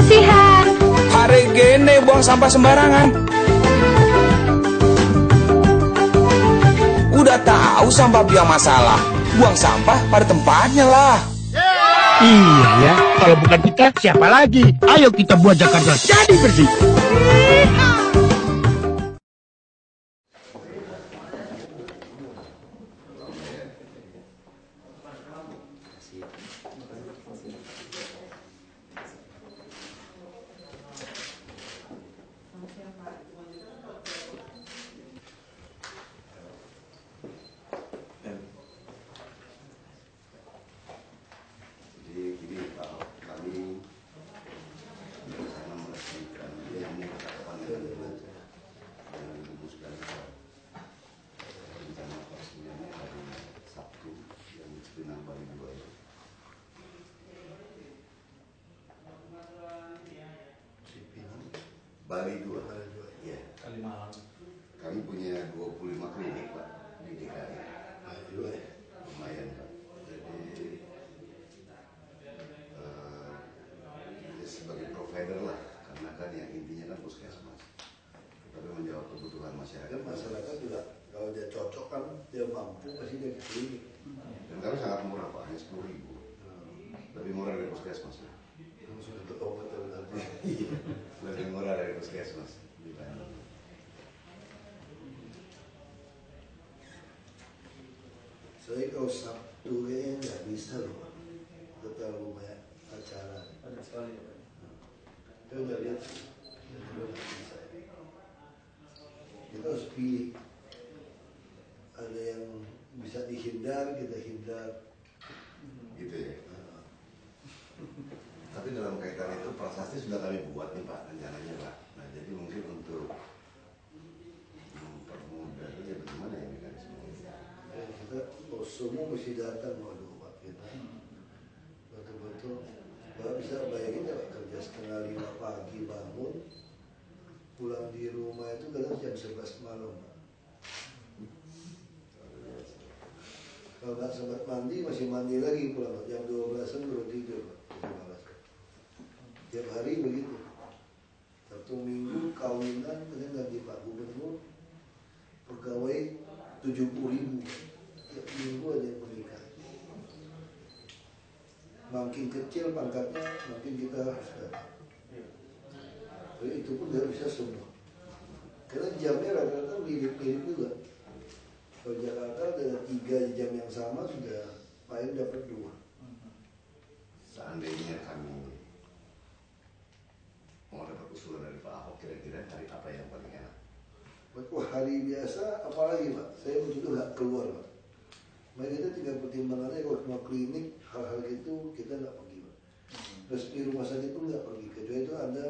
kebersihan. Hari gini buang sampah sembarangan. Udah tahu sampah biang masalah, buang sampah pada tempatnya lah. Iya ya, kalau bukan kita siapa lagi? Ayo kita buat Jakarta jadi bersih. Bali 2, ya. Kalimalang. Kami punya 25 klinik, Pak, di DKI. Bali 2 ya? Lumayan, Pak. Jadi, ya sebagai provider lah, karena kan yang intinya kan puskesmas. Tapi menjawab kebutuhan masyarakat. Masyarakat juga, kalau dia cocok kan, dia mampu, pasti dia ke klinik. Dan kami sangat murah, Pak, hanya 10.000. Lebih murah dari puskesmas. Sudah berobat Iya, lebih murah dari puskesmas di Bandung. Saya kalau Sabtu kayaknya nggak bisa loh, Pak. Terlalu banyak acara. Ada sekali ya, Pak. Saya udah lihat, nggak bisa. Kita harus pilih. Ada yang bisa dihindar, kita hindar. Gitu ya. Tapi dalam kaitan itu prasasti sudah kami buat nih Pak, rencananya Pak. Nah jadi mungkin untuk mempermudah itu ya bagaimana ya mekanisme ini? Kita semua mesti datang, waduh Pak, kita betul-betul Bapak bisa bayangin ya Pak, kerja setengah 5 pagi bangun, pulang di rumah itu kadang jam 11 malam Pak. Kalau nggak sempat mandi, masih mandi lagi pulang jam 12-an baru tidur Pak. Tiap hari begitu. Sabtu Minggu kawinan, kemudian ganti Pak Gubernur, pegawai 70.000. Tiap minggu ada yang menikah. Makin kecil pangkatnya, makin kita harus datang. Jadi itu pun tidak bisa semua. Karena jamnya rata-rata mirip-mirip juga. Kalau Jakarta ada 3 jam yang sama sudah paling dapat 2. Seandainya kami mau dapat usulan dari Pak Ahok, kira-kira hari apa yang paling enak? Waktu hari biasa, apalagi Pak, saya betul-betul nggak keluar Pak. Maka kita tinggal pertimbangannya kalau mau klinik, hal-hal gitu kita nggak pergi Pak. Terus di rumah sakit pun nggak pergi, kecuali itu ada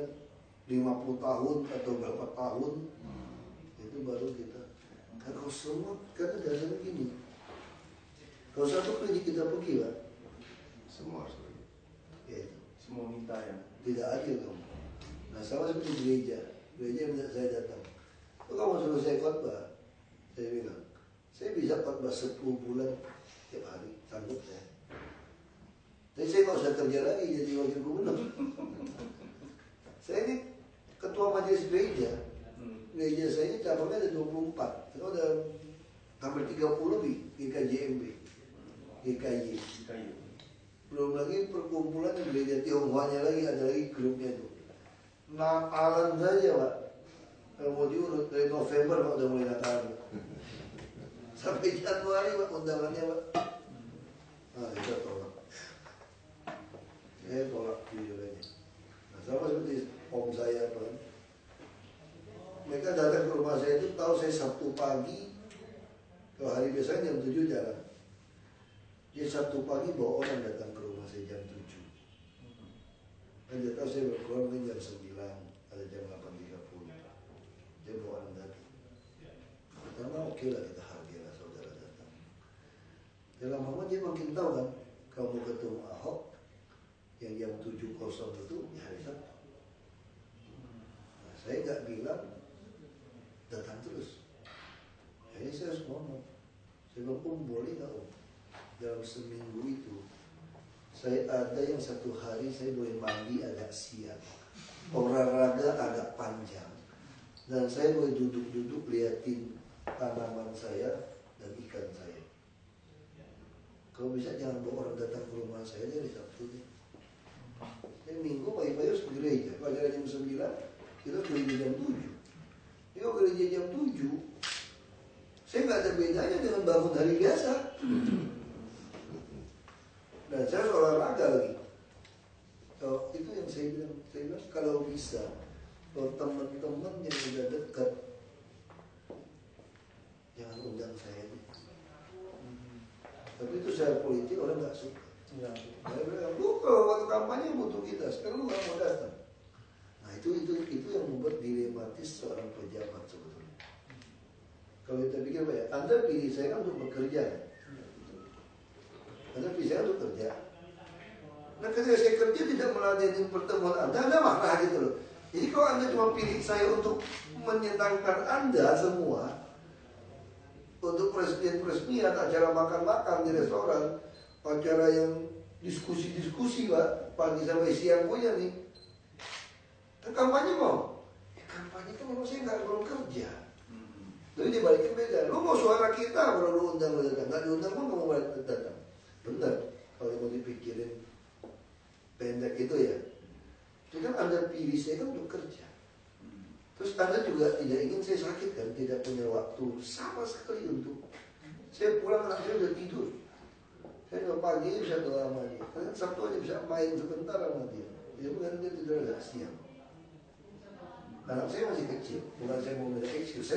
50 tahun atau berapa tahun, itu baru kita. Kalau semua, karena dasarnya gini, kalau satu klinik kita pergi Pak, Semua harus pergi. ya itu. Semua minta ya? Tidak adil kamu. Nah sama seperti gereja minta saya datang. Kok kamu suruh saya khotbah? Saya bilang, saya bisa khotbah 10 bulan tiap hari, sanggup saya. Tapi saya nggak usah kerja lagi jadi wakil gubernur. Saya ini ketua majelis gereja. Gereja saya cabangnya ada 24. Itu ada hampir 30 lebih GKJMB, GKY. Belum lagi perkumpulan gereja Tionghoanya lagi, ada lagi grupnya itu. Natalan saja Pak, kalau mau diurut dari November Pak udah mulai Natalan. Sampai Januari Pak undangannya Pak. Nah kita tolak. Saya tolak videonya. Nah sama seperti om saya Pak. Mereka datang ke rumah saya itu tahu saya Sabtu pagi, kalau hari biasanya jam 7 jalan. Dia Sabtu pagi bawa orang datang ke rumah saya jam 7. Dan dia tahu saya berkeluar mungkin jam 9, ada jam 8.30. Dia bawa orang datang. Pertama oke lah kita hargailah saudara datang. Dalam lama dia makin tahu kan, kamu ketemu Ahok, yang jam 7.00 itu di hari Sabtu. Nah, saya nggak bilang datang terus. Akhirnya saya harus ngomong. Saya bilang, Om boleh nggak Om? Dalam seminggu itu, saya ada yang 1 hari saya boleh mandi agak siang. olahraga agak panjang, dan saya boleh duduk-duduk liatin tanaman saya dan ikan saya. Kalau bisa jangan bawa orang datang ke rumah saya dari Sabtu nih. Minggu pagi-pagi harus ke gereja. Kalau acara jam 9, kita gereja jam 7. Jadi kalau gereja jam 7, saya nggak ada bedanya dengan bangun hari biasa. Dan saya olahraga lagi. So, itu yang saya bilang kalau bisa, kalau teman-teman yang udah dekat, jangan undang saya nih. Tapi itu secara politik orang nggak suka. Saya bilang, lu kalau waktu kampanye butuh kita, sekarang lu nggak mau datang. Nah itu yang membuat dilematis seorang pejabat sebetulnya. Kalau kita pikir banyak, Anda pilih saya kan untuk bekerja. Anda pilih saya untuk kerja. Nah ketika saya kerja tidak meladeni pertemuan Anda marah gitu loh. Jadi kalau Anda cuma pilih saya untuk menyenangkan Anda semua, untuk peresmian, acara makan-makan di restoran, acara yang diskusi-diskusi Pak, pagi sampai siang punya nih. Dan kampanye mau? Kampanye kan memang saya belum kerja. Jadi dibalikin beda. Lu mau suara kita baru lu undang datang. Nggak diundang pun kamu balik datang. Benar. Kalau mau dipikirin pendek itu ya. Itu kan Anda pilih saya kan untuk kerja. Terus Anda juga tidak ingin saya sakit kan, tidak punya waktu sama sekali untuk. Saya pulang anak saya udah tidur. Saya udah pagi bisa doa sama dia. Kan Sabtu aja bisa main sebentar sama dia. Dia bukan dia tidur agak siang. Anak saya masih kecil, bukan saya mau minta excuse.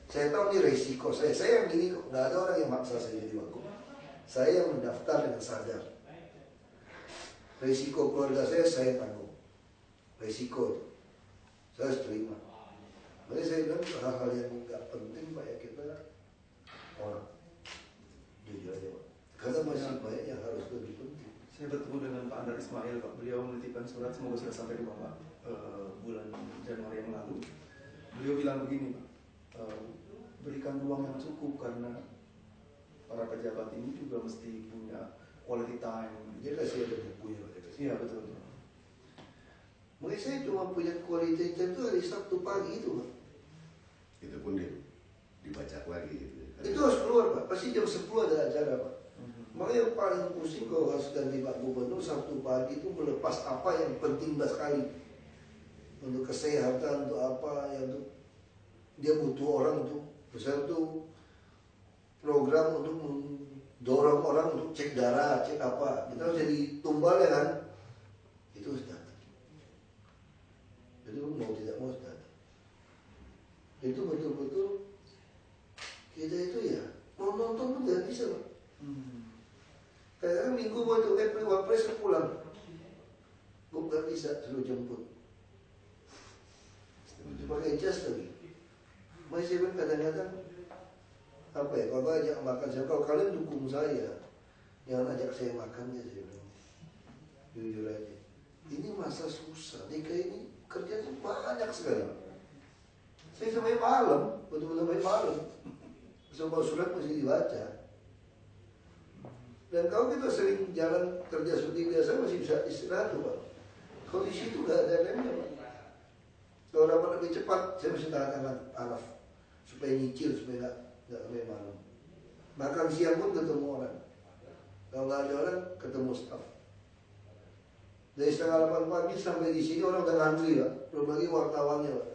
Saya tahu ini resiko saya. Saya yang gini kok, nggak ada orang yang maksa saya jadi wagub. Saya yang mendaftar dengan sadar. Resiko keluarga saya tanggung. Resiko itu. Saya harus terima. Makanya saya bilang hal-hal yang nggak penting Pak ya kita orang jujur aja Pak. Karena masih banyak yang harus lebih penting. Saya bertemu dengan Pak Andar Ismail Pak. Beliau menitipkan surat, semoga sudah sampai di Bapak bulan Januari yang lalu. Beliau bilang begini Pak, berikan ruang yang cukup karena para pejabat ini juga mesti punya quality time. Dia kasih ada bukunya Pak. Iya betul. Mungkin saya cuma punya quality time itu hari Sabtu pagi itu Pak. Itu pun dibaca lagi gitu. Itu harus keluar Pak, pasti jam 10 ada acara Pak. Makanya yang paling pusing kalau harus ganti Pak Gubernur Sabtu pagi itu melepas apa yang penting sekali. Untuk kesehatan, untuk apa, yang untuk dia butuh orang untuk, misalnya untuk program untuk mendorong orang untuk cek darah, cek apa. Kita harus jadi tumbal ya kan, itu harus datang. Jadi mau tidak mau harus datang. Itu betul-betul kita itu ya mau nonton pun tidak bisa Pak. Kadang-kadang minggu mau itu Wapres pulang, gue gak bisa suruh jemput. Pakai jas lagi. Masih saya kadang-kadang apa ya? Kalau ajak makan saya, kalau kalian dukung saya, jangan ajak saya makan ya saya bilang. Jujur aja. Ini masa susah. DKI ini kerjanya banyak sekali. Saya sampai malam, betul-betul sampai malam. Semua surat mesti dibaca. Dan kalau kita sering jalan kerja seperti biasa masih bisa istirahat tuh Pak. Kalau di situ nggak ada remnya Pak. Kalau dapat lebih cepat, saya mesti tahan tangan Araf supaya nyicil, supaya nggak sampai malam. Makan siang pun ketemu orang. Kalau nggak ada orang, ketemu staf. Dari setengah 8 pagi sampai di sini orang udah ngantri Pak. Belum lagi wartawannya Pak.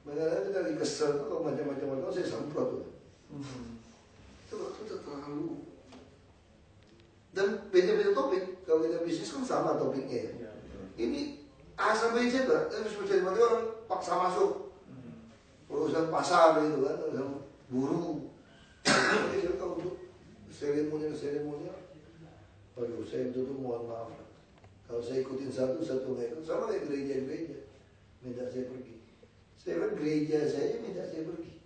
Makanya kita lagi kesel tuh kalau macam-macam saya semprot tuh. Itu terlalu. Dan beda-beda topik. Kalau kita bisnis kan sama topiknya ya. Ini A sampai Z Pak. Terus macam-macam orang paksa masuk. Urusan pasar gitu kan, urusan buru. Jadi kalau untuk seremonial, aduh saya itu tuh mohon maaf. Kalau saya ikutin satu nggak ikut, sama kayak gereja-gereja minta saya pergi. Saya kan gereja saya minta saya pergi.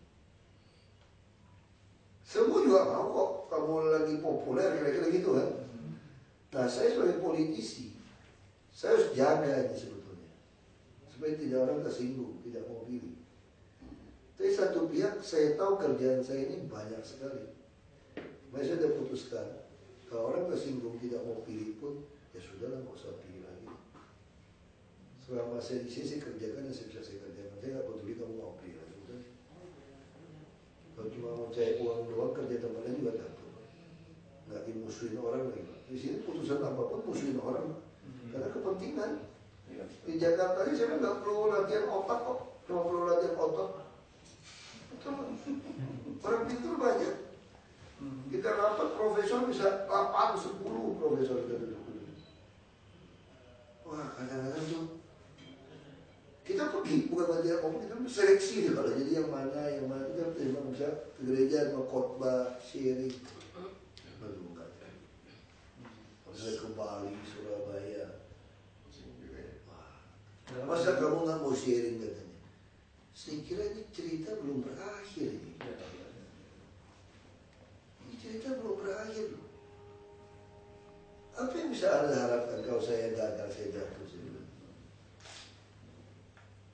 Semua juga mau kok, kamu lagi populer kira-kira gitu kan. Nah saya sebagai politisi, saya harus jaga ini sebetulnya supaya tidak orang tersinggung, tidak mau pilih. Tapi satu pihak saya tahu kerjaan saya ini banyak sekali. Makanya saya sudah putuskan, kalau orang tersinggung tidak mau pilih pun, ya sudahlah nggak usah pilih lagi. selama saya di sini kerjakan yang saya bisa saya kerjakan. Saya nggak peduli kamu ngopi ya. Kalau cuma mau cari uang doang, kerja temannya juga dapat. Nggak dimusuhin orang lagi. Di sini putusan apapun musuhin orang, karena kepentingan. Di Jakarta aja saya nggak perlu latihan otak kok, cuma perlu latihan otot. Betul. Orang pintar banyak. Kita rapat profesor bisa 8, 10 profesor kita duduk. Wah, kadang-kadang tuh kita pergi bukan latihan omong, kita seleksi deh kalau jadi yang mana kita memang bisa ke gereja mau khotbah, sharing. Baru bukan. Saya ke Bali, Surabaya. Wah, masa kamu nggak mau sharing katanya? Saya kira ini cerita belum berakhir ini. Ini cerita belum berakhir. Apa yang bisa Anda harapkan kalau saya gagal, saya jatuh?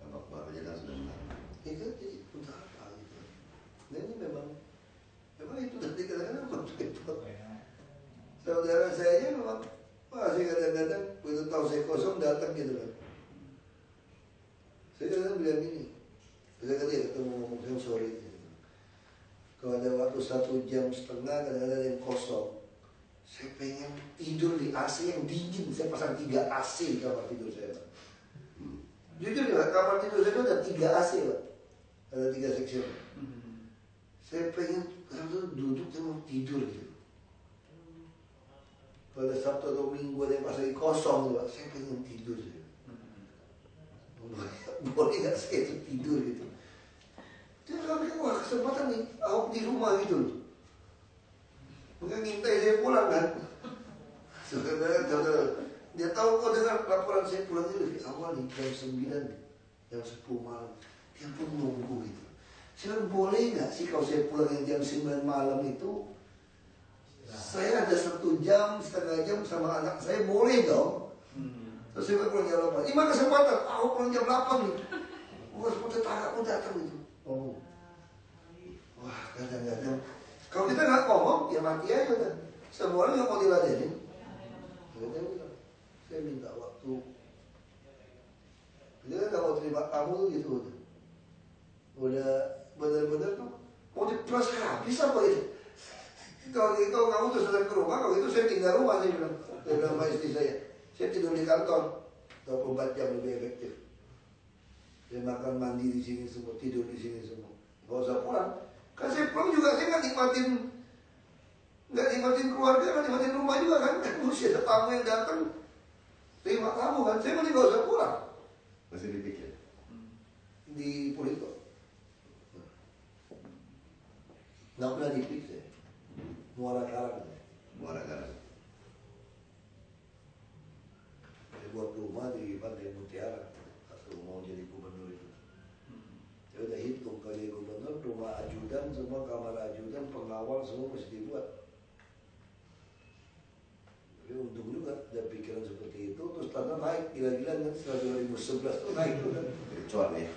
Bapak jalan sudah menang. Itu jadi untuk apa gitu? Dan ini memang itu tadi kadang-kadang memang repot. Saudara saya aja memang, wah saya kadang-kadang begitu tahu saya kosong datang gitu kan. Saya kadang-kadang bilang gini, kadang-kadang dia ketemu ngomong saya sorry. Gitu. Kalau ada waktu 1,5 jam kadang-kadang yang kosong, saya pengen tidur di AC yang dingin. Saya pasang 3 AC di kamar tidur saya. Jujur ya, kamar tidur saya itu ada 3 AC Pak. Ada 3 section. Saya pengen duduk dan mau tidur gitu. Pada Sabtu atau Minggu ada yang pas lagi kosong Pak, saya pengen tidur gitu. Boleh gak saya itu tidur gitu. Dia bilang, wah kesempatan nih, Ahok di rumah gitu loh. Mungkin ngintai saya pulang kan. Saudara, dia tahu kok dengar laporan saya pulang itu dari awal nih, jam 9, jam 10 malam. Dia pun nunggu gitu. Saya bilang, boleh gak sih kalau saya pulang yang jam 9 malam itu, saya ada 1 jam, setengah jam sama anak saya, boleh dong? Terus saya pulang jam 8. Ini mana kesempatan? Aku pulang jam 8 nih. Wah, seperti tetangga pun datang gitu. Oh. Wah, kadang-kadang kalau kita nggak ngomong, ya mati aja kan. Semua orang nggak mau diladenin. Saya minta waktu. Dia kan nggak mau terima tamu gitu. Udah benar-benar tuh mau diperas habis apa gitu. Kalau kamu tuh sudah ke rumah, kalau itu saya tinggal rumah saya bilang. Saya bilang sama istri saya tidur di kantor. 24 jam lebih efektif. Saya makan mandi di sini semua, tidur di sini semua. Gak usah pulang. Kan saya pulang juga saya nggak nikmatin keluarga, nggak nikmatin rumah juga kan. Kan mesti ada tamu yang datang, terima tamu kan. Saya mending gak usah pulang. Masih dipikir? Di Purito. Nggak pernah dipikir. Muara Karang. Saya buat rumah di Pantai Mutiara. Atau mau jadi gubernur itu. Saya udah hitung kalau jadi gubernur, rumah ajudan, semua kamar ajudan, pengawal semua mesti dibuat. Tapi untung juga ada pikiran seperti itu, terus tanah naik gila-gilaan kan setelah 2011 tuh naik tuh kan. Cuan ya.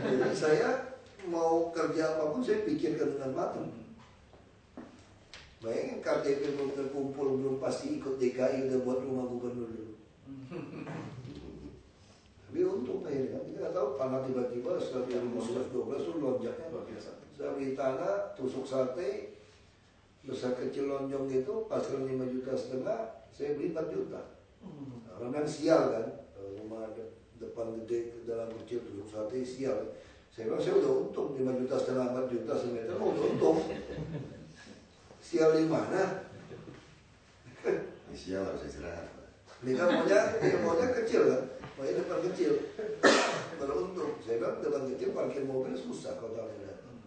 Jadi saya mau kerja apapun saya pikirkan dengan matang. Bayangin KTP belum terkumpul, belum pasti ikut DKI udah buat rumah gubernur dulu. Tapi untung akhirnya kita nggak tahu tanah tiba-tiba setelah 2011-12 itu lonjaknya luar biasa. Saya beli tanah, tusuk sate, besar kecil lonjong itu, pasar 5,5 juta, saya beli 4 juta. Orang kan sial kan, rumah depan gede, dalam kecil, tusuk sate sial. Saya bilang saya udah untung 5,5 juta, 4 juta semeter, mau udah untung. Sial di mana? Sial harus istirahat. Ini kan maunya kecil kan. Makanya depan kecil, beruntung. Saya bilang depan kecil parkir mobil susah kalau tamu datang.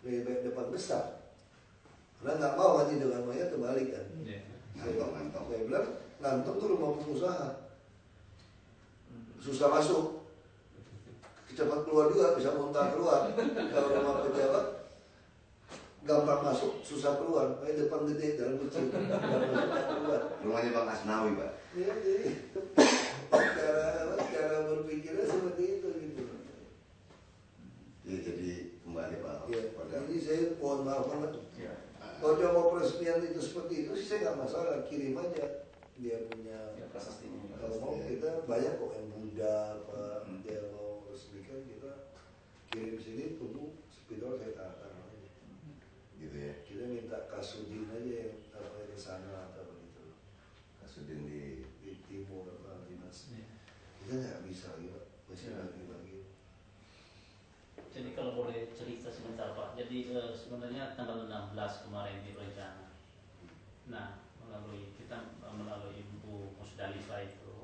Lebih baik depan besar. Karena nggak mau nanti dengan Maya terbalik kan. Ngantong. Saya bilang ngantong tuh rumah pengusaha. Susah masuk. Cepat keluar juga, bisa muntah keluar. Kalau rumah pejabat gampang masuk, susah keluar. Kayak depan gede, dalam kecil. Rumahnya Bang Asnawi, Pak. Iya, jadi cara berpikirnya seperti itu gitu. Ya, jadi kembali Pak. Ya, Pada jadi saya mohon maaf banget. Ya. Kalau dia mau peresmian itu seperti itu sih saya nggak masalah, kirim aja dia punya. Ya, prasastinya. Kalau mau kita banyak kok yang punya. wisuda apa dia mau resmikan, kita kirim sini, tunggu spidol saya tahan aja. Gitu ya. Kita minta Kasudin aja yang apa ke sana atau begitu. Kasudin di timur apa dinas. Kita nggak bisa lagi Pak, masih lagi. Jadi kalau boleh cerita sebentar Pak, jadi sebenarnya tanggal 16 kemarin direncana. Nah, kita melalui Ibu Musdalifah itu,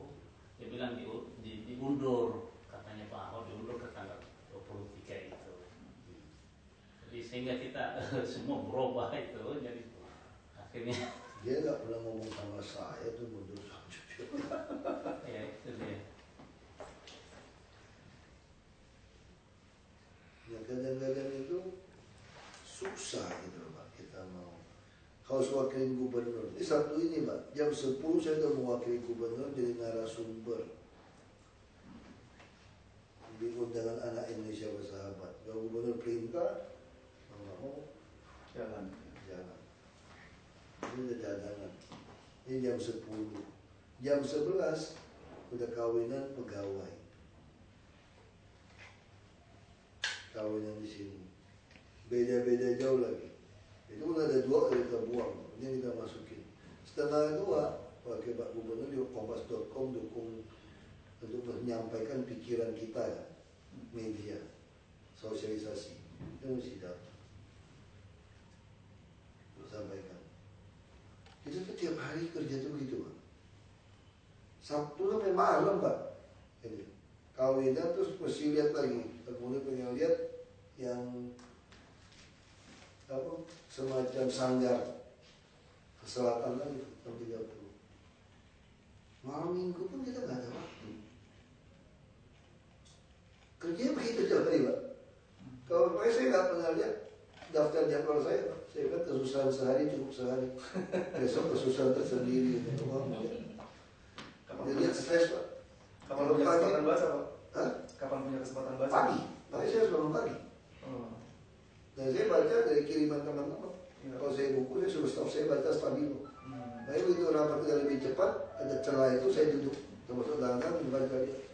dia bilang diundur, katanya Pak Ahok diundur ke tanggal 23 itu. Jadi sehingga kita semua berubah itu, jadi akhirnya dia nggak pernah ngomong sama saya tuh mundur ya itu dia. Ya kadang-kadang itu susah gitu loh Pak, kita mau harus wakilin gubernur. Ini Sabtu ini Pak, jam 10 saya udah mewakili gubernur jadi narasumber di undangan anak Indonesia bersahabat. Kalau gubernur perintah, mau nggak mau Jalan. ini udah cadangan. Ini jam 10, jam 11 udah kawinan pegawai. Kawinan di sini beda-beda jauh lagi. Itu udah ada 2 kita buang, ini kita masukin. Setengah 2 pakai Pak Gubernur di kompas.com dukung untuk menyampaikan pikiran kita ya, media, sosialisasi itu mesti datang untuk sampaikan. Itu tuh tiap hari kerja tuh gitu Pak. Sabtu sampai malam Pak. Ini kawinan terus mesti lihat lagi. Kemudian pengen lihat yang apa semacam sanggar ke selatan lagi jam 30. Malam minggu pun kita nggak ada waktu. Kerjanya begitu tiap hari Pak. Kalau saya nggak pernah lihat daftar jadwal saya Pak. Saya kan kesusahan sehari cukup sehari. Besok kesusahan tersendiri. Jadi lihat stres Pak. Kapan punya kesempatan baca Pak? Hah? Kapan punya kesempatan baca? Pagi. Makanya saya harus bangun pagi. Dan saya baca dari kiriman teman-teman. Kalau saya buku, saya suruh staf saya baca stabilo. Nah begitu rapat kita lebih cepat, ada celah itu saya duduk termasuk langgan membaca dia.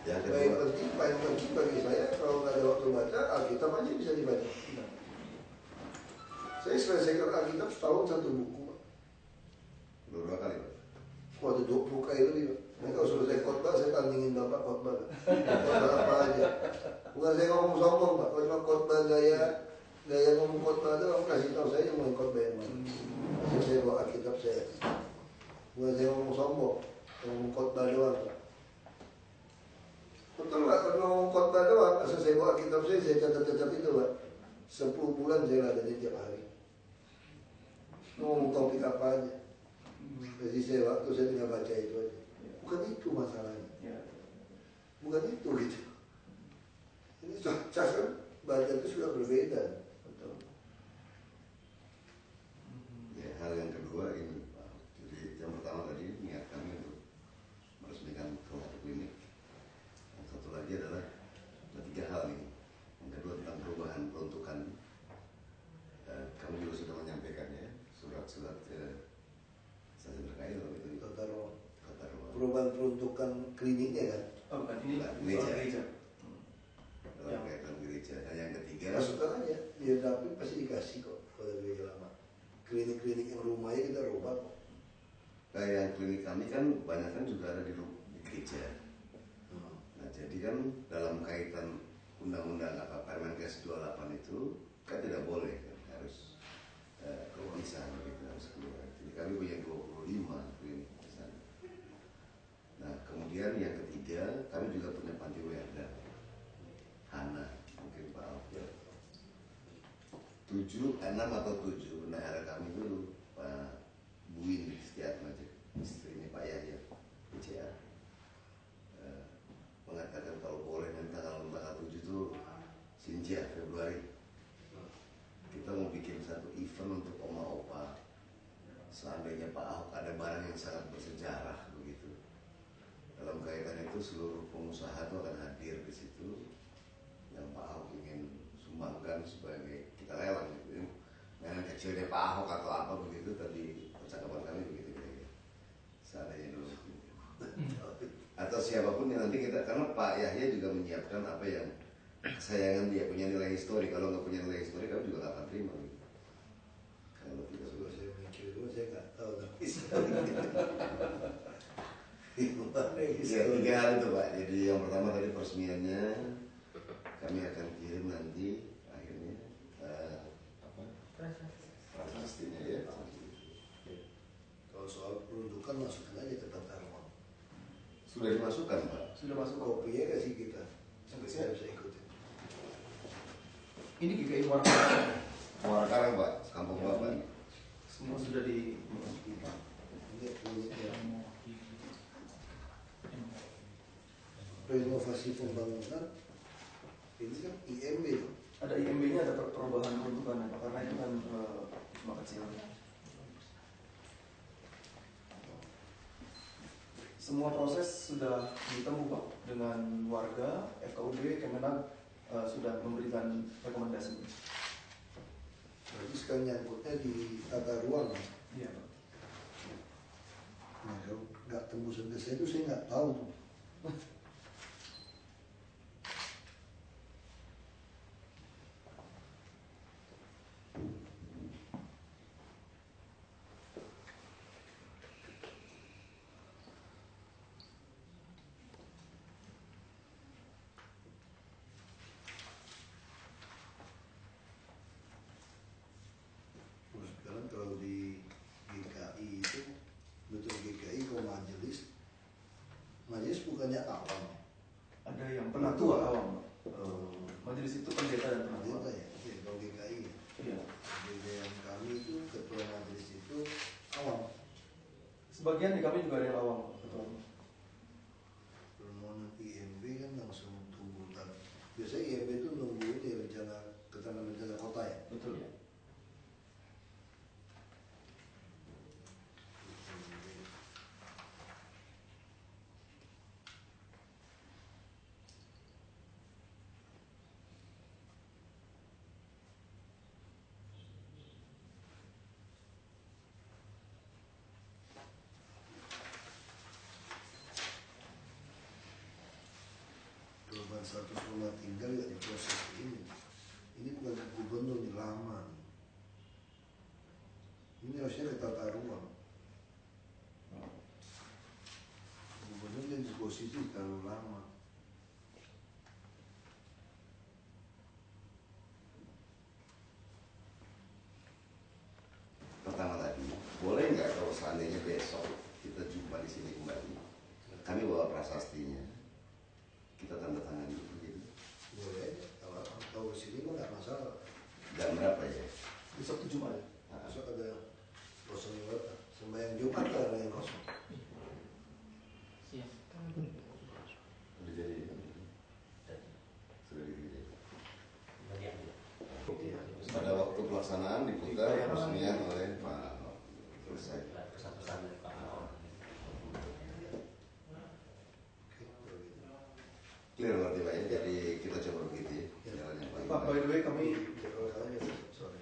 yang Paling kedua. penting bagi saya kalau nggak ada waktu baca, Alkitab aja bisa dibaca. Saya selesaikan Alkitab setahun 1 buku. Berapa kali Pak? Waktu 20 kali lebih. Nah, kalau suruh saya khotbah, saya tandingin Bapak khotbah. Khotbah apa aja. Bukan saya ngomong sombong Pak, kalau cuma khotbah gaya ngomong khotbah doang, kasih tahu saya mau khotbah yang mana. Kasih saya bawa Alkitab saya. Bukan saya ngomong sombong, ngomong khotbah doang Pak. Betul Pak, kalau ngomong khotbah doang, asal saya bawa Alkitab saya catat-catat itu Pak. 10 bulan saya ladain tiap hari. Ngomong topik apa aja. Jadi saya waktu saya tinggal baca itu aja. Bukan itu masalahnya. Bukan itu gitu. Ini cara baca itu sudah berbeda. Betul. Ya, hal yang kedua ini Pak. Jadi yang pertama tadi niat kami untuk meresmikan salah satu klinik. Yang satu lagi adalah ada 3 hal ini. Yang kedua tentang perubahan peruntukan. Kami juga sudah menyampaikannya surat-surat ke stasiun terkait itu Tata ruang. kata ruang Perubahan peruntukan kliniknya kan. Oh, bukan ini Gereja. soal gereja. dalam kaitan gereja. Dan yang ketiga, Masukkan aja. Dia tapi pasti dikasih kok kalau gereja lama. Klinik-klinik yang rumahnya kita rubah kok. nah yang klinik kami kan banyak kan juga ada di gereja. Nah jadi kan dalam kaitan undang-undang apa Permenkes 28 itu kan tidak boleh kan, harus bisa begitu harus keluar. Jadi kami punya 25 klinik di sana. Nah kemudian yang ketiga kami juga punya panti werda Hana, mungkin Pak Alfred 6 atau 7 bendahara kami dulu Pak Buin Setiatma, istrinya Pak Yahya PCA, mengatakan kalau boleh nanti tanggal 7 itu Sinja Februari kita mau bikin satu event untuk oma-opa. Seandainya Pak Ahok ada barang yang sangat bersejarah begitu, dalam kaitan itu seluruh pengusaha itu akan hadir di situ yang Pak Ahok ingin sumbangkan sebagai kita lelang gitu. Mainan kecilnya Pak Ahok atau apa begitu, tadi percakapan kami begitu kira-kira. Seandainya dulu. atau siapapun yang nanti kita, karena Pak Yahya juga menyiapkan apa yang kesayangan dia, punya nilai histori. Kalau nggak punya nilai histori, kami juga nggak akan terima gitu. Kalau tidak Kalau saya mikir dulu saya nggak tahu tapi ya, 3 hal itu Pak. Jadi yang pertama tadi peresmiannya kami akan kirim nanti akhirnya prasastinya ya. kalau soal peruntukan masukin aja ke tata ruang. Sudah dimasukkan Pak. Sudah masuk kok. Kopinya kasih kita. Sampai Saya siap. bisa ikutin. Ini GKI Muara Muara Karang Pak, kampung Bapak. semua sudah di Ini punya renovasi pembangunan. Ini kan IMB. ada IMB-nya, ada perubahan peruntukan Pak, karena itu kan cuma kecil. Semua proses sudah ditempuh Pak dengan warga, FKUB, Kemenag sudah memberikan rekomendasi. Berarti sekarang nyangkutnya di tata ruang. Iya Pak. Nah, kalau nggak tembus sampai saya itu saya nggak tahu tuh. Terus sekarang kalau di GKI itu betul GKI kalau majelis bukannya awam, Ada yang penatua awam Pak. Majelis itu pendeta dan pendeta penatua. ya, ya kalau GKI ya. Iya. Beda yang kami itu ketua majelis itu awam. Sebagian di kami juga ada yang awam Pak, ketua. Permohonan IMB kan langsung tunggu biasanya IMB itu nunggu ini rencana ketahanan rencana kota ya. Betul ya. Perubahan status rumah tinggal juga diproses ini. Ini bukan gubernur ini lama nih. Ini harusnya ke tata ruang. Gubernur yang di posisi terlalu lama. Pertama tadi, boleh nggak kalau seandainya besok kita jumpa di sini kembali, kami bawa prasastinya, kita tanda tangan gitu. Boleh aja. Kalau ke sini mah nggak masalah. Jam berapa ya? Besok itu Jumat. Nah, Besok ada kosong lewat. Sembahyang Jumat ada yang kosong. Siap. udah jadi, sudah jadi. Bagian. Pada waktu pelaksanaan diputar peresmian oleh Pak. Selesai. Pesan-pesan dari Pak. Clear berarti Pak ya, jadi kita coba begitu ya. Jalannya Pak. Pak, by the way kami Sorry.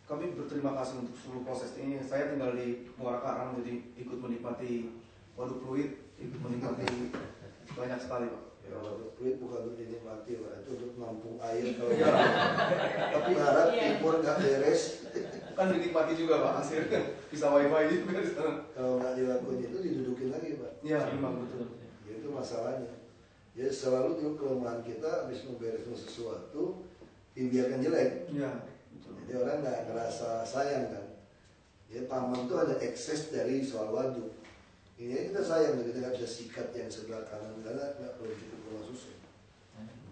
kami berterima kasih untuk seluruh proses ini. Saya tinggal di Muara Karang, jadi ikut menikmati waduk fluid, ikut menikmati banyak sekali Pak. Ya, kalau fluid bukan untuk dinikmati, Pak. Itu untuk menampung air kalau Iya. tapi harap impor nggak beres. Kan dinikmati juga Pak, hasilnya bisa wifi juga di sana. Kalau nggak dilakukan itu didudukin lagi, Pak. Iya, memang betul. Ya, itu masalahnya. Jadi selalu dulu kelemahan kita habis membereskan sesuatu dibiarkan jelek. Iya, betul. Jadi orang nggak ngerasa sayang kan. Ya taman itu ada ekses dari soal waduk. Ini kita sayang, kita nggak bisa sikat yang sebelah kanan karena nggak perlu cukup rumah susun.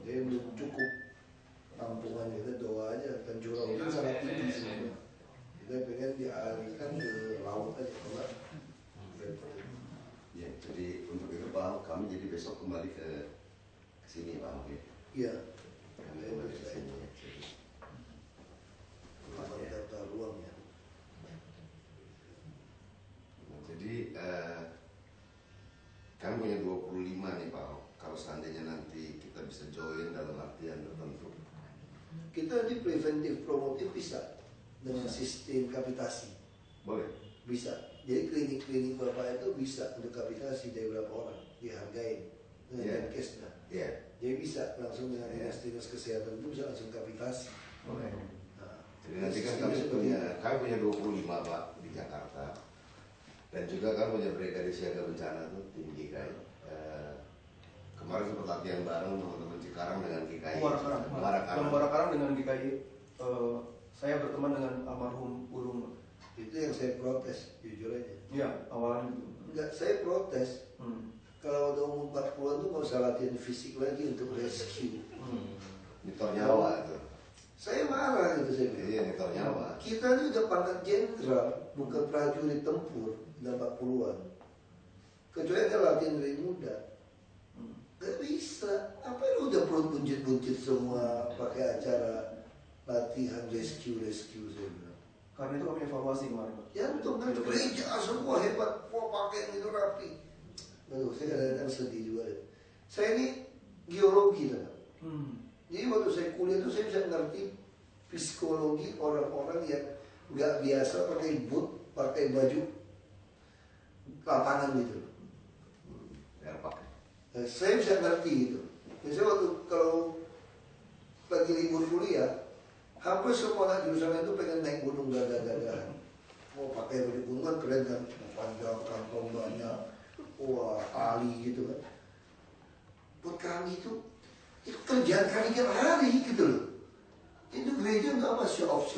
Jadi belum cukup tampungan kita doa aja. Dan curang itu sangat tinggi semua. Kita pengen dialihkan ke laut aja, kalau Ya, jadi untuk itu Pak Ahok, kami jadi besok kembali ke sini Pak Ahok ya. iya. Kami kembali ke sini. Jadi, Rumah tata ruang ya. nah, jadi kami punya 25 nih Pak Ahok. Kalau seandainya nanti kita bisa join dalam artian tertentu. Kita di preventif promotif bisa dengan sistem kapitasi. Boleh? Bisa. Jadi klinik-klinik Bapak itu bisa untuk kapitasi dari berapa orang. dihargai dengan Iya. Menkes dah. Iya. Jadi bisa langsung dengan Iya. dinas kesehatan itu bisa langsung kapitasi. Boleh. Nah, Jadi nanti kan sistemnya kami punya 25 Pak di Jakarta, dan juga kan punya brigade siaga bencana tuh tim GKI. Kemarin sempat latihan bareng teman-teman Cikarang dengan GKI. Muara Karang dengan GKI. Saya berteman dengan almarhum Ulung. itu yang saya protes, jujur aja. Iya, awalnya. Enggak, saya protes. Kalau udah umur 40-an tuh nggak usah latihan fisik lagi untuk rescue. Nyetor nyawa itu. Saya marah gitu saya bilang. Iya, nyetor nyawa. Kita ini udah pangkat jenderal, bukan prajurit tempur, udah 40-an. Kecuali ada latihan dari muda. Gak bisa. Apa lu udah perut buncit-buncit semua pakai acara latihan rescue saya bilang. Karena itu kami evaluasi kemarin. Pak. Ya untuk gereja semua hebat, gua pakai itu rapi. Aduh, saya kadang-kadang sedih juga. Saya ini geologi, kan? Jadi waktu saya kuliah itu saya bisa ngerti psikologi orang-orang yang nggak biasa pakai boot, pakai baju lapangan gitu. Saya bisa ngerti gitu. Misalnya waktu kalau lagi libur kuliah, hampir semua anak jurusan itu pengen naik gunung gagah-gagahan. Mau pakai baju gunung kan keren kan, panjang kantong banyak, wah ali gitu kan. Buat kami itu kerjaan kami tiap hari gitu loh. Itu gereja nggak apa show off.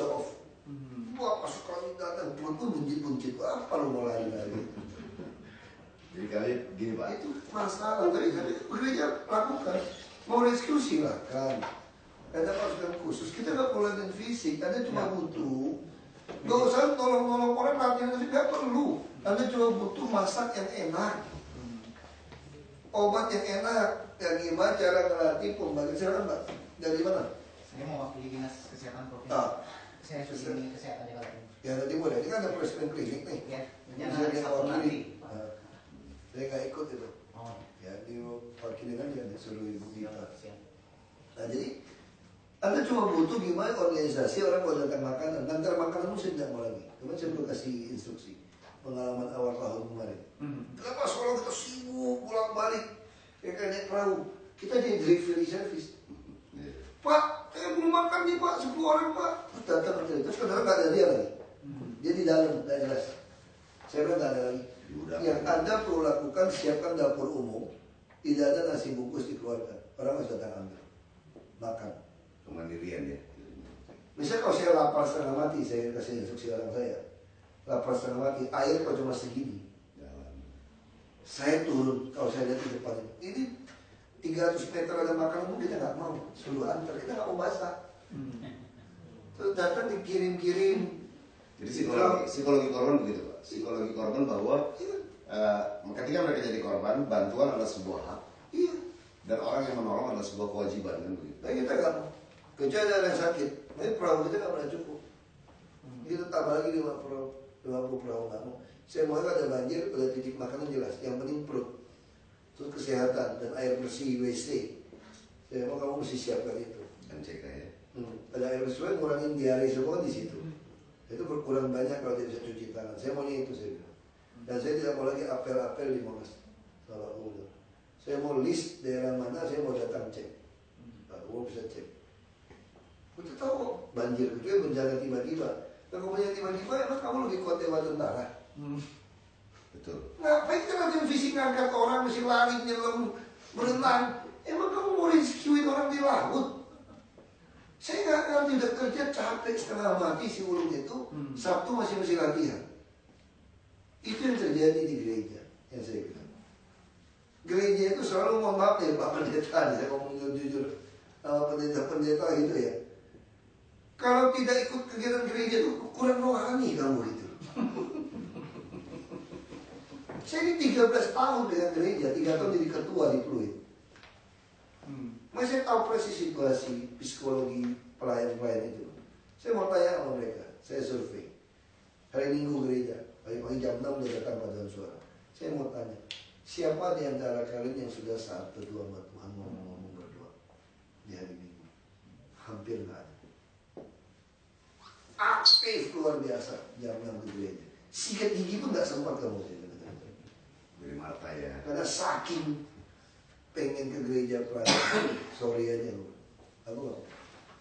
Wah masuk kali datang perut pun buncit-buncit, apa lu mau lari-lari? Jadi kali gini Pak. Itu masalah, tapi gereja lakukan. Mau rescue silakan. Ada pasukan khusus, kita nggak perlu latihan fisik, Anda cuma butuh. Gak usah tolong-tolong orang latihan fisik, nggak perlu. Anda cuma butuh masak yang enak, obat yang enak. Dan gimana cara ngelatih pembagian silakan Mbak? Dari mana? Saya mewakili dinas kesehatan provinsi. Saya sudah di kesehatan di Jakarta Timur. Ya tadi boleh, ini kan ada presiden klinik nih. Ya, Bisa rencana dia Sabtu wakili. nanti. Saya nggak ikut itu. Oh, Ya diwakilin aja disuruh Ibu Gita. siap. Nah jadi Anda cuma butuh gimana organisasi orang mau datang makanan. Ngantar makanan saya tidak mau lagi. Cuma saya perlu kasih instruksi. Pengalaman awal tahun kemarin. Kenapa sekolah kita sibuk pulang balik kayak naik perahu. Kita jadi delivery service. Pak, saya belum makan nih Pak, 10 orang Pak. Datang terus kadang nggak ada dia lagi. Dia di dalam, nggak jelas. Saya bilang nggak ada lagi. Yang Anda perlu lakukan siapkan dapur umum. Tidak ada nasi bungkus dikeluarkan. Orang harus datang ambil, makan. Kemandirian ya. Misalnya kalau saya lapar setengah mati, saya kasih instruksi orang saya. Lapar setengah mati, air kok cuma segini. Saya turun, kalau saya lihat di depan ini 300 meter ada makanan pun kita nggak mau. Suruh antar, kita nggak mau masak. Terus datang dikirim-kirim. Jadi psikologi korban begitu Pak. Psikologi korban bahwa ketika mereka jadi korban, bantuan adalah sebuah hak. Iya. Dan orang yang menolong adalah sebuah kewajiban kan begitu. Nah kita nggak mau. Kecuali ada yang sakit, tapi perahu kita nggak pernah cukup. Kita tambah lagi 50 perahu nggak mau. Saya mau ada banjir, ada titik makanan jelas. Yang penting perut, terus kesehatan dan air bersih WC. Saya mau kamu mesti siapkan itu. MCK ya. Ada air bersih, ngurangin diare semua di situ. Itu berkurang banyak kalau tidak bisa cuci tangan. Saya maunya itu saya bilang. Dan saya tidak mau lagi apel-apel di Monas. Salah udah. Saya mau list daerah mana saya mau datang cek. Mau bisa cek. Kita tahu banjir itu bencana tiba-tiba. Kalau bencana tiba-tiba emang kamu lebih kuat dewa tentara. Betul. Ngapain kita latihan fisik ngangkat orang mesti lari nyelam berenang? Emang kamu mau rescuein orang di laut? Saya nggak ngerti udah kerja capek setengah mati si Ulung itu. Sabtu masih latihan. Itu yang terjadi di gereja yang saya bilang. Gereja itu selalu mohon maaf ya Pak Pendeta, saya ngomong jujur pendeta gitu ya. Kalau tidak ikut kegiatan gereja itu kurang rohani kamu gitu. Saya ini 13 tahun dengan gereja, 3 tahun jadi ketua di Pluit. Masih tahu persis situasi psikologi pelayan-pelayan itu. Saya mau tanya sama mereka, saya survei. Hari Minggu gereja, pagi-pagi jam 6 udah datang paduan suara. Saya mau tanya, siapa di antara kalian yang sudah saat berdoa sama Tuhan ngomong-ngomong berdoa di hari Minggu? Hampir nggak ada. Aktif luar biasa jam 6 di gereja. Sikat gigi pun nggak sempat kamu. Dari Marta ya. Karena saking pengen ke gereja Prada, sorry aja lu. Aku nggak.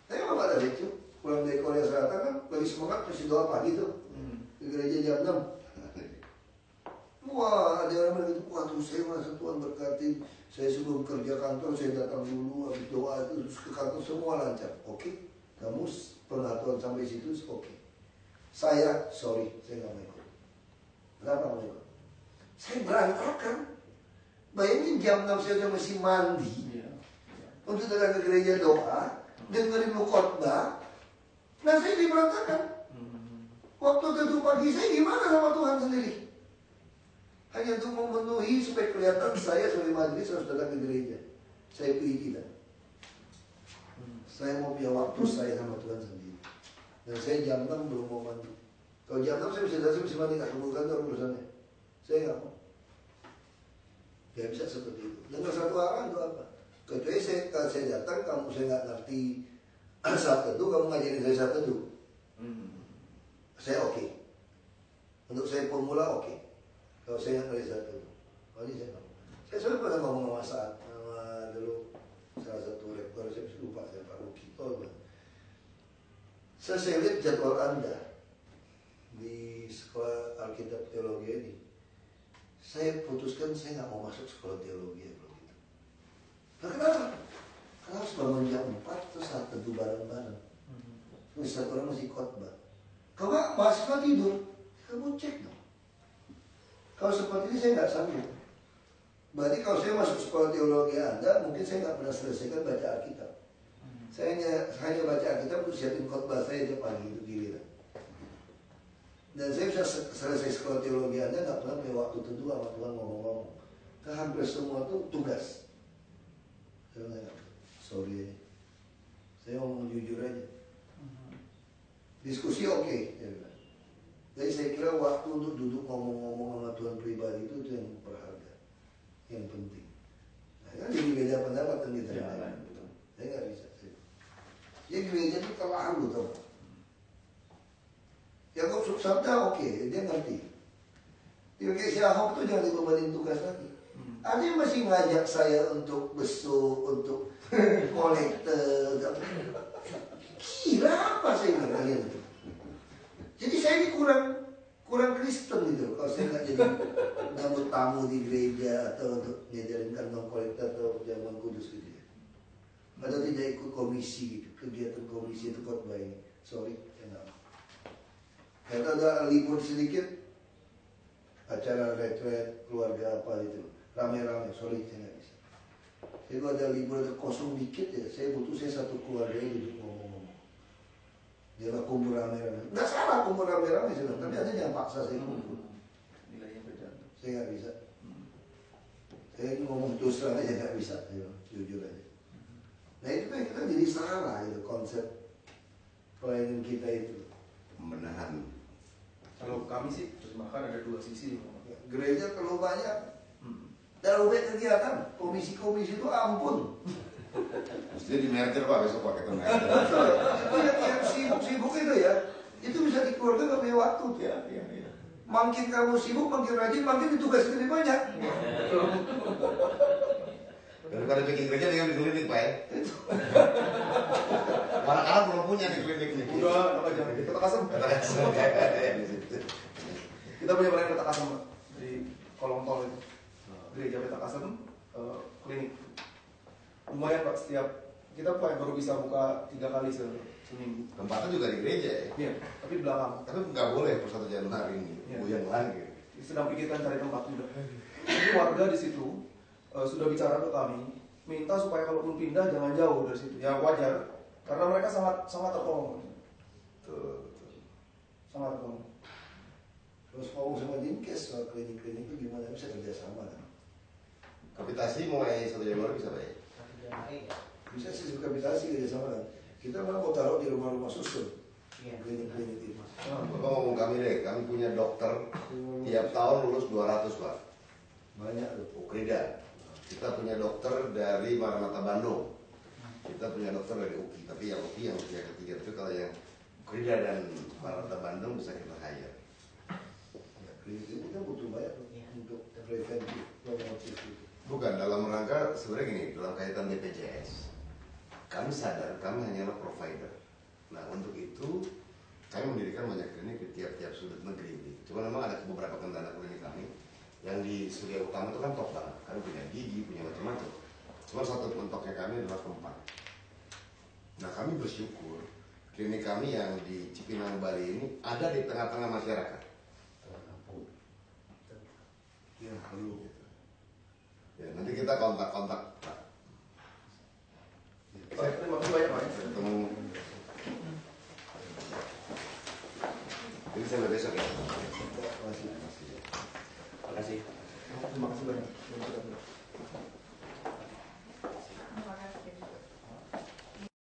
Tapi apa ada lucu? Pulang dari Korea Selatan kan lagi semangat masih doa pagi tuh. Ke gereja jam 6. Wah, ada orang bilang gitu, waduh saya merasa Tuhan berkati. Saya sebelum kerja kantor, saya datang dulu, habis doa itu terus ke kantor semua lancar. Oke, kamu pengaturan sampai situ, oke. Saya, sorry, saya nggak mau ikut. Kenapa mau ikut? Saya berantakan. Bayangin jam 6 saya udah mesti mandi. Untuk datang ke gereja doa, dengerin lu khotbah. Nah saya diberantakan. Waktu tentu pagi saya gimana sama Tuhan sendiri? Hanya untuk memenuhi supaya kelihatan saya sebagai majelis harus datang ke gereja. Saya pilih tidak. Saya mau punya waktu saya sama Tuhan sendiri. Dan saya jam 6 belum mau mandi. Kalau jam 6 saya bisa datang, saya bisa mandi, nggak tunggu kantor urusannya. Saya nggak mau. Gak bisa seperti itu. Dengan satu arahan itu apa? Kecuali saya datang, saya nggak ngerti saat teduh, kamu ngajarin saya saat teduh. Saya oke. Untuk saya pemula oke. Kalau saya nggak ngerti saat teduh, kalau ini saya nggak mau. Saya selalu pernah ngomong sama saat dulu salah satu rektor, saya lupa saya Pak Ruki. Saya lihat jadwal Anda di sekolah Alkitab Teologi ini. Saya putuskan saya nggak mau masuk sekolah teologi kalau gitu. Nah kenapa? Karena harus bangun jam 4 terus saat teduh bareng-bareng. Terus satu orang masih khotbah. Kalau nggak mahasiswa tidur, kamu cek dong. Kalau seperti ini saya nggak sanggup. Berarti kalau saya masuk sekolah teologi Anda, mungkin saya nggak pernah selesaikan baca Alkitab. Saya hanya baca Alkitab untuk siapin khotbah saya tiap pagi itu giliran. Dan saya bisa selesai sekolah teologi Anda nggak pernah punya waktu teduh sama Tuhan ngomong-ngomong. Ke hampir semua itu tugas. Saya nggak, sorry aja. Saya ngomong jujur aja. Diskusi oke. Jadi saya kira waktu untuk duduk ngomong-ngomong sama Tuhan pribadi itu yang berharga, yang penting. Nah, kan jadi beda pendapat kan kita. Saya nggak bisa. Jadi gereja itu terlalu tau. Yang Sabda oke, dia ngerti. Dia kayak si Ahok tuh jangan dibebanin tugas lagi. Ada yang masih ngajak saya untuk besuk, untuk kolektor. Gila apa saya bilang kalian itu? Jadi saya ini kurang Kristen gitu. Kalau saya nggak jadi nambut tamu di gereja atau untuk ngajarin kantong kolektor atau jamuan kudus gitu ya. Atau tidak ikut komisi gitu, kegiatan komisi itu khotbah ini. Sorry, saya nggak mau. Kalau ada libur sedikit, acara retret keluarga apa itu, rame-rame, sorry saya nggak bisa. Jadi kalau ada libur ada kosong dikit ya, saya butuh satu keluarga yang duduk ngomong-ngomong. Dia nggak kumpul rame-rame, nggak salah kumpul rame-rame sih, tapi ada jangan paksa saya kumpul. Nilainya beda. Saya nggak bisa. Saya ngomong terus terang aja nggak bisa, jujur aja. Nah itu kan kita jadi salah itu konsep pelayanan kita itu. Menahan. Kalau kami sih terjemahkan ada dua sisi. Gereja terlalu banyak, terlalu banyak kegiatan, komisi-komisi itu ampun. Mesti di merger Pak, besok pakai merger. Yang sibuk-sibuk itu ya, itu bisa di keluarga nggak punya waktu. Iya. Makin kamu sibuk, makin rajin, makin ditugasin lebih banyak. Daripada bikin gereja dengan di klinik Pak ya. Anak-anak belum punya di klinik nih. Udah, apa jangan kita kasem. Kita punya brand Peta Kasem Pak, di kolong tol itu. Gereja Peta Kasem, klinik. Lumayan Pak, setiap kita baru bisa buka 3 kali seminggu. Tempatnya juga di gereja ya. Iya, tapi di belakang. Tapi nggak boleh per 1 Januari ini. Iya. Yang lagi. Sedang pikirkan cari tempat juga. Jadi warga di situ sudah bicara ke kami, minta supaya kalaupun pindah jangan jauh dari situ. Ya wajar, karena mereka sangat tertolong. Sangat tertolong. Terus ngomong sama Dinkes soal klinik-klinik itu gimana bisa kerjasama kan? Kapitasi mulai 1 Januari bisa Pak ya? Bisa sih kapitasi kerjasama kan? Kita malah mau taruh di rumah-rumah susun. Iya. Klinik-klinik itu. Bapak ngomong kami deh, kami punya dokter tiap tahun lulus 200 Pak. Banyak tuh. Ukrida. Kita punya dokter dari Maranatha Bandung. Kita punya dokter dari UKI, tapi yang UKI yang usia ketiga itu kalau yang Ukrida dan Maranatha Bandung bisa kita hire. klinik ini kan butuh banyak untuk preventif, promotif itu. Bukan, dalam rangka sebenarnya gini, dalam kaitan BPJS kami sadar kami hanyalah provider. Nah untuk itu kami mendirikan banyak klinik di tiap-tiap sudut negeri ini. Cuma memang ada beberapa kendala klinik kami yang di Surya Utama itu kan top banget. Kami punya gigi, punya macam-macam. Cuma satu mentoknya kami adalah tempat. Nah kami bersyukur klinik kami yang di Cipinang Bali ini ada di tengah-tengah masyarakat. Ya perlu. Ya, nanti kita kontak-kontak Pak. Pak, terima kasih banyak Pak. Ketemu. Ini sampai besok ya. Terima kasih. Terima kasih. Terima kasih banyak.